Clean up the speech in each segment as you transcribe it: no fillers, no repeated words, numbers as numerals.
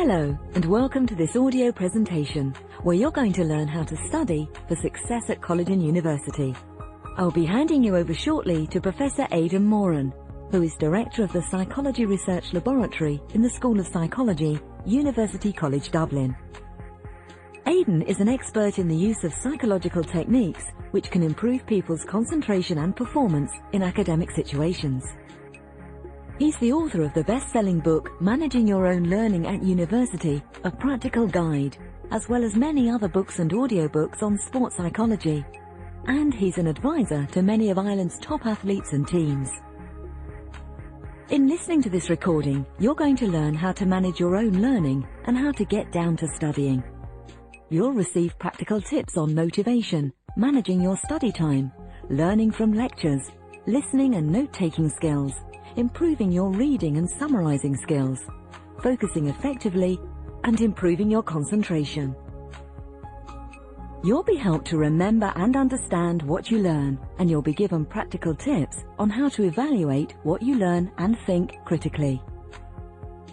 Hello and welcome to this audio presentation where you're going to learn how to study for success at college and university. I'll be handing you over shortly to Professor Aidan Moran, who is Director of the Psychology Research Laboratory in the School of Psychology, University College Dublin. Aidan is an expert in the use of psychological techniques which can improve people's concentration and performance in academic situations. He's the author of the best-selling book Managing Your Own Learning at University, a practical guide, as well as many other books and audiobooks on sports psychology. And he's an advisor to many of Ireland's top athletes and teams. In listening to this recording, you're going to learn how to manage your own learning and how to get down to studying. You'll receive practical tips on motivation, managing your study time, learning from lectures, listening and note-taking skills, improving your reading and summarizing skills, focusing effectively, and improving your concentration. You'll be helped to remember and understand what you learn, and you'll be given practical tips on how to evaluate what you learn and think critically.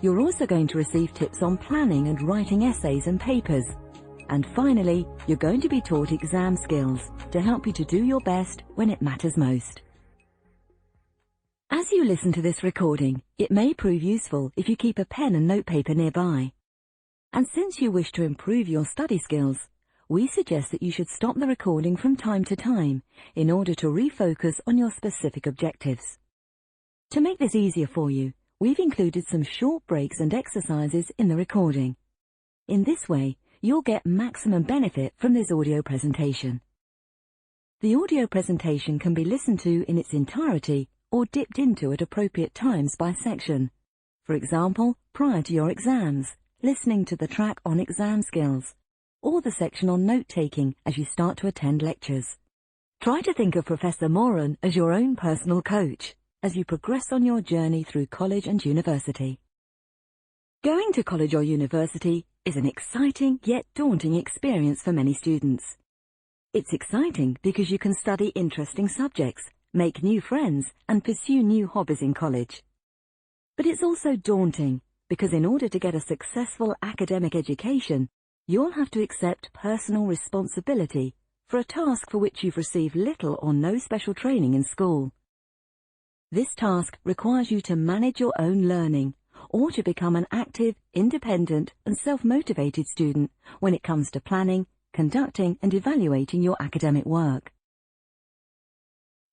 You're also going to receive tips on planning and writing essays and papers. And finally, you're going to be taught exam skills to help you to do your best when it matters most. As you listen to this recording, it may prove useful if you keep a pen and notepaper nearby. And since you wish to improve your study skills, we suggest that you should stop the recording from time to time in order to refocus on your specific objectives. To make this easier for you, we've included some short breaks and exercises in the recording. In this way, you'll get maximum benefit from this audio presentation. The audio presentation can be listened to in its entirety or dipped into at appropriate times by section. For example, prior to your exams, listening to the track on exam skills, or the section on note-taking as you start to attend lectures. Try to think of Professor Moran as your own personal coach as you progress on your journey through college and university. Going to college or university is an exciting yet daunting experience for many students. It's exciting because you can study interesting subjects, make new friends, and pursue new hobbies in college. But it's also daunting because in order to get a successful academic education, you'll have to accept personal responsibility for a task for which you've received little or no special training in school. This task requires you to manage your own learning, or to become an active, independent, and self-motivated student when it comes to planning, conducting, and evaluating your academic work.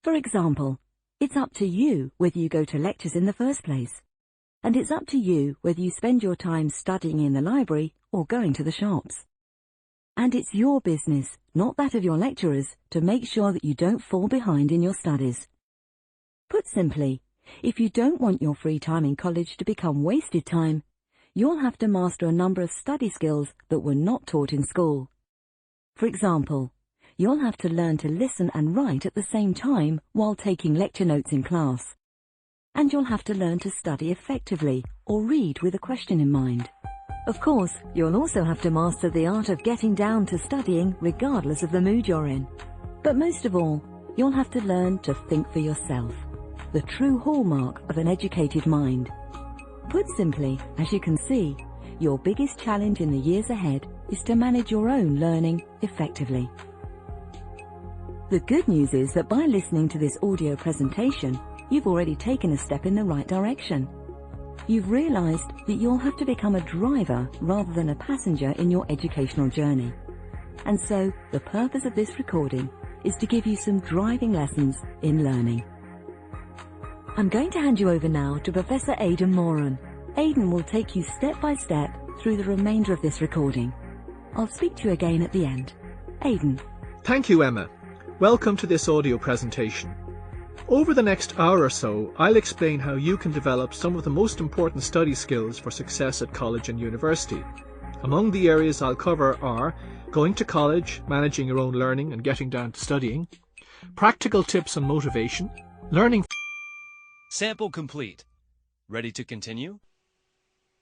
For example, it's up to you whether you go to lectures in the first place, and it's up to you whether you spend your time studying in the library or going to the shops. And it's your business, not that of your lecturers, to make sure that you don't fall behind in your studies. Put simply, if you don't want your free time in college to become wasted time, you'll have to master a number of study skills that were not taught in school. For example, you'll have to learn to listen and write at the same time while taking lecture notes in class. And you'll have to learn to study effectively or read with a question in mind. Of course, you'll also have to master the art of getting down to studying regardless of the mood you're in. But most of all, you'll have to learn to think for yourself, the true hallmark of an educated mind. Put simply, as you can see, your biggest challenge in the years ahead is to manage your own learning effectively. The good news is that by listening to this audio presentation, you've already taken a step in the right direction. You've realized that you'll have to become a driver rather than a passenger in your educational journey. And so, the purpose of this recording is to give you some driving lessons in learning. I'm going to hand you over now to Professor Aidan Moran. Aidan will take you step by step through the remainder of this recording. I'll speak to you again at the end. Aidan. Thank you, Emma. Welcome to this audio presentation. Over the next hour or so, I'll explain how you can develop some of the most important study skills for success at college and university. Among the areas I'll cover are going to college, managing your own learning and getting down to studying, practical tips on motivation, learning. Sample complete. Ready to continue?